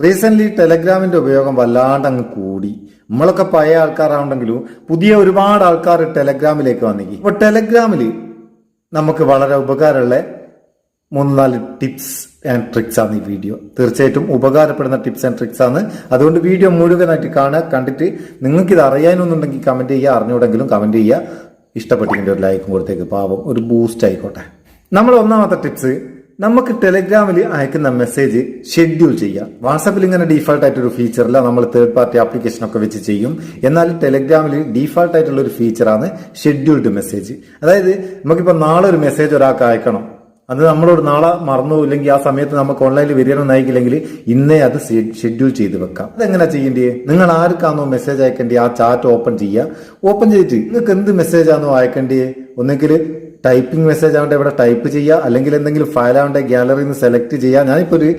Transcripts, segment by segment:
Recent ടെലഗ്രാമിന്റെ ഉപയോഗം വല്ലാണ്ട് അങ്ങ് കൂടി. നമ്മളൊക്കെ പഴയ ആൾക്കാരാണെങ്കിലും പുതിയ ഒരുപാട് ആൾക്കാർ ടെലഗ്രാമിലേക്ക് വന്നിരിക്കും. അപ്പൊ ടെലഗ്രാമില് നമുക്ക് വളരെ ഉപകാരമുള്ള 3-4 ടിപ്സ് ആൻഡ് ട്രിക്സ് ആണ് ഈ വീഡിയോ. തീർച്ചയായിട്ടും ഉപകാരപ്പെടുന്ന ടിപ്സ് ആൻഡ് ട്രിക്സ് ആണ്. അതുകൊണ്ട് വീഡിയോ മുഴുവനായിട്ട് കാണുക. കണ്ടിട്ട് നിങ്ങൾക്ക് ഇത് അറിയാനൊന്നുണ്ടെങ്കിൽ കമന്റ് ചെയ്യുക, അറിഞ്ഞൂടെങ്കിലും കമന്റ് ചെയ്യുക. ഇഷ്ടപ്പെട്ടെങ്കിൽ ഒരു ലൈക്കും കൊടുത്തേക്ക്, പാവം ഒരു ബൂസ്റ്റ് ആയിക്കോട്ടെ. നമ്മൾ ഒന്നാമത്തെ ടിപ്സ്, നമുക്ക് ടെലഗ്രാമിൽ അയക്കുന്ന മെസ്സേജ് ഷെഡ്യൂൾ ചെയ്യാം. വാട്സാപ്പിൽ ഇങ്ങനെ ഡീഫാൾട്ട് ആയിട്ടൊരു ഫീച്ചറില്ല, നമ്മൾ തേർഡ് പാർട്ടി ആപ്ലിക്കേഷൻ ഒക്കെ വെച്ച് ചെയ്യും. എന്നാൽ ടെലഗ്രാമിൽ ഡീഫാൾട്ട് ആയിട്ടുള്ള ഒരു ഫീച്ചറാണ് ഷെഡ്യൂൾഡ് മെസ്സേജ്. അതായത് നമുക്കിപ്പോൾ നാളെ ഒരു മെസ്സേജ് ഒരാൾക്ക് അയക്കണം, അത് നമ്മളോട് നാളെ മറന്നു ഇല്ലെങ്കിൽ ആ സമയത്ത് നമുക്ക് ഓൺലൈനിൽ വരികയൊന്നും അയക്കില്ലെങ്കിൽ ഇന്നേ അത് ഷെഡ്യൂൾ ചെയ്ത് വെക്കാം. അതെങ്ങനെ ചെയ്യേണ്ടത്? നിങ്ങൾ ആർക്കാണോ മെസ്സേജ് അയക്കേണ്ടത് ആ ചാറ്റ് ഓപ്പൺ ചെയ്യുക. ഓപ്പൺ ചെയ്തിട്ട് നിങ്ങൾക്ക് എന്ത് മെസ്സേജ് ആണോ അയക്കേണ്ടത്, ഒന്നെങ്കിൽ ടൈപ്പിംഗ് മെസ്സേജ് ആവട്ടെ ഇവിടെ ടൈപ്പ് ചെയ്യുക, അല്ലെങ്കിൽ എന്തെങ്കിലും ഫയൽ ആവട്ടെ ഗാലറിയിൽ നിന്ന് സെലക്ട് ചെയ്യുക. ഞാനിപ്പോൾ ഒരു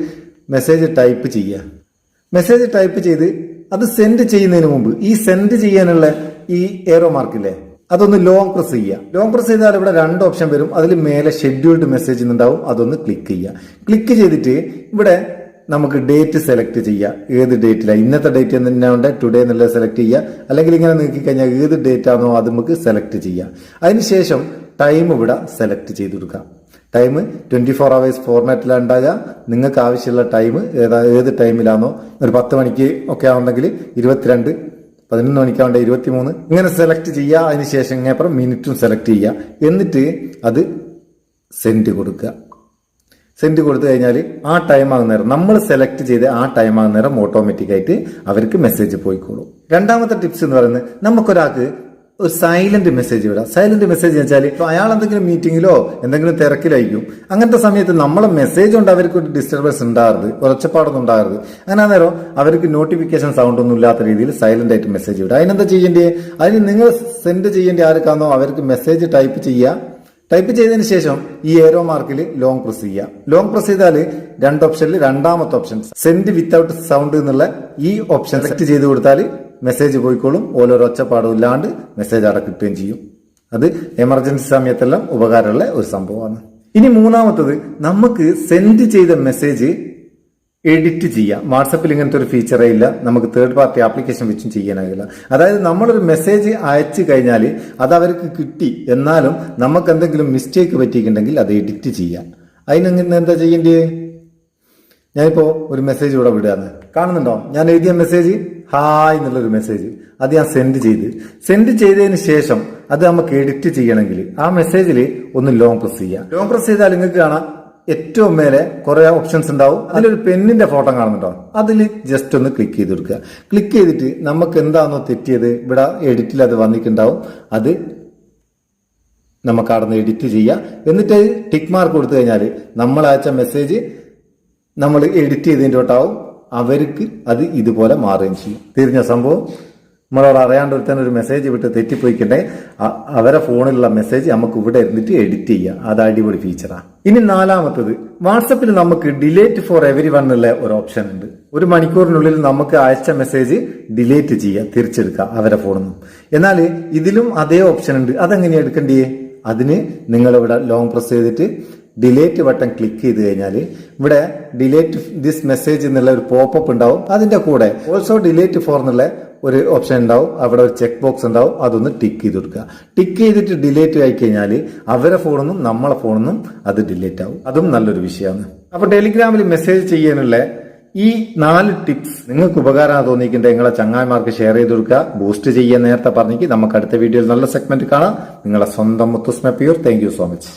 മെസ്സേജ് ടൈപ്പ് ചെയ്യുക. മെസ്സേജ് ടൈപ്പ് ചെയ്ത് അത് സെൻഡ് ചെയ്യുന്നതിന് മുമ്പ് ഈ സെൻഡ് ചെയ്യാനുള്ള ഈ ഏറോ മാർക്കില്ലേ, അതൊന്ന് ലോങ് പ്രസ് ചെയ്യുക. ലോങ് പ്രസ് ചെയ്താൽ ഇവിടെ 2 ഓപ്ഷൻ വരും. അതിൽ മേലെ ഷെഡ്യൂൾഡ് മെസ്സേജ് ഉണ്ടാവും, അതൊന്ന് ക്ലിക്ക് ചെയ്യുക. ക്ലിക്ക് ചെയ്തിട്ട് ഇവിടെ നമുക്ക് ഡേറ്റ് സെലക്ട് ചെയ്യുക. ഏത് ഡേറ്റിലാണ്, ഇന്നത്തെ ഡേറ്റ് തന്നെ ടുഡേ എന്നുള്ളത് സെലക്ട് ചെയ്യുക. അല്ലെങ്കിൽ ഇങ്ങനെ നോക്കിക്കഴിഞ്ഞാൽ ഏത് ഡേറ്റ് ആണോ അത് നമുക്ക് സെലക്ട് ചെയ്യാം. അതിനുശേഷം ടൈം ഇവിടെ സെലക്ട് ചെയ്ത് കൊടുക്കാം. ടൈം 24 hours ഫോർമാറ്റിലാണ് ഉണ്ടാകുക. നിങ്ങൾക്ക് ആവശ്യമുള്ള ടൈം ഏത് ടൈമിലാണോ, ഒരു 10 മണിക്ക് ഒക്കെ ആവുന്നെങ്കിൽ 22, 11 മണിക്കാവുണ്ട് 23, ഇങ്ങനെ സെലക്ട് ചെയ്യുക. അതിനുശേഷം ഇങ്ങനെ മിനിറ്റും സെലക്ട് ചെയ്യുക. എന്നിട്ട് അത് സെൻഡ് കൊടുക്കുക. സെൻഡ് കൊടുത്തു കഴിഞ്ഞാൽ ആ ടൈം ആകുന്ന നേരം നമ്മൾ സെലക്ട് ചെയ്ത് ആ ടൈം ആകുന്ന നേരം ഓട്ടോമാറ്റിക്കായിട്ട് അവർക്ക് മെസ്സേജ് പോയിക്കോളും. രണ്ടാമത്തെ ടിപ്സ് എന്ന് പറയുന്നത്, നമുക്കൊരാൾക്ക് ഒരു സൈലന്റ് മെസ്സേജ് വിടാം. സൈലന്റ് മെസ്സേജ് എന്ന് വെച്ചാൽ ഇപ്പോൾ അയാൾ എന്തെങ്കിലും മീറ്റിങ്ങിലോ എന്തെങ്കിലും തിരക്കിലായിരിക്കും. അങ്ങനത്തെ സമയത്ത് നമ്മളെ മെസ്സേജ് കൊണ്ട് അവർക്ക് ഒരു ഡിസ്റ്റർബൻസ് ഉണ്ടാകരുത്, ഒച്ചപ്പാടൊന്നും ഉണ്ടാകരുത്. അങ്ങനെ അന്നേരം അവർക്ക് നോട്ടിഫിക്കേഷൻ സൗണ്ട് ഒന്നും ഇല്ലാത്ത രീതിയിൽ സൈലന്റ് ആയിട്ട് മെസ്സേജ് വിടുക. അതിനെന്താ ചെയ്യേണ്ടത്? അതിന് നിങ്ങൾ സെൻഡ് ചെയ്യേണ്ട ആർക്കാണോ അവർക്ക് മെസ്സേജ് ടൈപ്പ് ചെയ്യുക. ടൈപ്പ് ചെയ്തതിന് ശേഷം ഈ ഏരോ മാർക്കിൽ ലോങ് പ്രസ് ചെയ്യുക. ലോങ് പ്രസ് ചെയ്താൽ 2 ഓപ്ഷനിൽ രണ്ടാമത്തെ ഓപ്ഷൻ സെൻഡ് വിത്തൗട്ട് സൗണ്ട് എന്നുള്ള ഈ ഓപ്ഷൻ സെലക്ട് ചെയ്ത് കൊടുത്താൽ മെസ്സേജ് പോയിക്കോളും. ഓരോ ഒച്ചപ്പാടും ഇല്ലാണ്ട് മെസ്സേജ് അവിടെ കിട്ടുകയും ചെയ്യും. അത് എമർജൻസി സമയത്തെല്ലാം ഉപകാരമുള്ള ഒരു സംഭവമാണ്. ഇനി മൂന്നാമത്തത്, നമുക്ക് സെൻഡ് ചെയ്ത മെസ്സേജ് എഡിറ്റ് ചെയ്യാം. വാട്സപ്പിൽ ഇങ്ങനത്തെ ഒരു ഫീച്ചറേ ഇല്ല, നമുക്ക് തേർഡ് പാർട്ടി ആപ്ലിക്കേഷൻ വെച്ചും ചെയ്യാനാകില്ല. അതായത് നമ്മളൊരു മെസ്സേജ് അയച്ചു കഴിഞ്ഞാൽ അത് അവർക്ക് കിട്ടി, എന്നാലും നമുക്ക് എന്തെങ്കിലും മിസ്റ്റേക്ക് പറ്റിയിട്ടുണ്ടെങ്കിൽ അത് എഡിറ്റ് ചെയ്യാം. അതിനെങ്ങനെ എന്താ ചെയ്യേണ്ടത്? ഞാനിപ്പോ ഒരു മെസ്സേജ് ഇവിടെ വിടുകയാണ്, കാണുന്നുണ്ടോ? ഞാൻ എഴുതിയ മെസ്സേജ് ഹായ് എന്നുള്ളൊരു മെസ്സേജ്, അത് ഞാൻ സെൻഡ് ചെയ്തതിന് ശേഷം അത് നമുക്ക് എഡിറ്റ് ചെയ്യണമെങ്കിൽ ആ മെസ്സേജിൽ ഒന്ന് ലോങ് പ്രസ് ചെയ്യാം. ലോങ് പ്രസ് ചെയ്താൽ നിങ്ങൾക്ക് കാണാം ഏറ്റവും മേലെ കുറെ ഓപ്ഷൻസ് ഉണ്ടാവും. അതിലൊരു പെണ്ണിന്റെ ഫോട്ടോ കാണുന്നുണ്ടോ? അതിൽ ജസ്റ്റ് ഒന്ന് ക്ലിക്ക് ചെയ്ത് കൊടുക്കുക. ക്ലിക്ക് ചെയ്തിട്ട് നമുക്ക് എന്താണോ തെറ്റിയത് ഇവിടെ എഡിറ്റിൽ അത് വന്നിട്ടുണ്ടാവും, അത് നമുക്ക് അവിടെ നിന്ന് എഡിറ്റ് ചെയ്യാം. എന്നിട്ട് ടിക്ക് മാർക്ക് കൊടുത്തു കഴിഞ്ഞാൽ നമ്മൾ അയച്ച മെസ്സേജ് നമ്മൾ എഡിറ്റ് ചെയ്തതിൻ്റെ തൊട്ടാവും അവർക്ക് അത് ഇതുപോലെ മാറുകയും ചെയ്യും. തിരിഞ്ഞ സംഭവം. നമ്മളോട് അറിയാണ്ട് ഒരു മെസ്സേജ് വിട്ട് തെറ്റിപ്പോയിക്കണ്ടേ അവരെ ഫോണിലുള്ള മെസ്സേജ് നമുക്ക് ഇവിടെ ഇരുന്നിട്ട് എഡിറ്റ് ചെയ്യാം. അത് അടിപൊളി ഫീച്ചറാണ്. ഇനി നാലാമത്തത്, വാട്സപ്പിൽ നമുക്ക് ഡിലേറ്റ് ഫോർ എവരി വൺ ഉള്ള ഒരു ഓപ്ഷൻ ഉണ്ട്. 1 മണിക്കൂറിനുള്ളിൽ നമുക്ക് അയച്ച മെസ്സേജ് ഡിലേറ്റ് ചെയ്യാം, തിരിച്ചെടുക്കാം അവരെ ഫോണിൽ നിന്നും. എന്നാൽ ഇതിലും അതേ ഓപ്ഷൻ ഉണ്ട്. അതെങ്ങനെയാണ് എടുക്കേണ്ടേ? അതിന് നിങ്ങളിവിടെ ലോങ് പ്രസ് ചെയ്തിട്ട് ഡിലേറ്റ് ബട്ടൺ ക്ലിക്ക് ചെയ്ത് കഴിഞ്ഞാൽ ഇവിടെ ഡിലേറ്റ് ദിസ് മെസ്സേജ് എന്നുള്ള ഒരു പോപ്പപ്പ് ഉണ്ടാവും. അതിന്റെ കൂടെ ഓൾസോ ഡിലേറ്റ് ഫോർ എന്നുള്ള ഒരു ഓപ്ഷൻ ഉണ്ടാവും. അവിടെ ഒരു ചെക്ക് ബോക്സ് ഉണ്ടാവും, അതൊന്ന് ടിക്ക് ചെയ്ത് കൊടുക്കുക. ടിക്ക് ചെയ്തിട്ട് ഡിലേറ്റ് ആയി കഴിഞ്ഞാൽ അവരെ ഫോണിൽ നിന്നും നമ്മളെ ഫോണിൽ നിന്നും അത് ഡിലേറ്റ് ആവും. അതും നല്ലൊരു വിഷയമാണ്. അപ്പൊ ടെലിഗ്രാമിൽ മെസ്സേജ് ചെയ്യാനുള്ള ഈ 4 ടിപ്സ് നിങ്ങൾക്ക് ഉപകാരം തോന്നിയിട്ടുണ്ട്, നിങ്ങളെ ചങ്ങായിമാർക്ക് ഷെയർ ചെയ്ത് കൊടുക്കുക. ബൂസ്റ്റ് ചെയ്യാൻ നേരത്തെ പറഞ്ഞെങ്കിൽ നമുക്ക് അടുത്ത വീഡിയോയിൽ നല്ല സെഗ്മെന്റ് കാണാം. നിങ്ങളെ സ്വന്തം Muthus Meppayur. Thank you so much.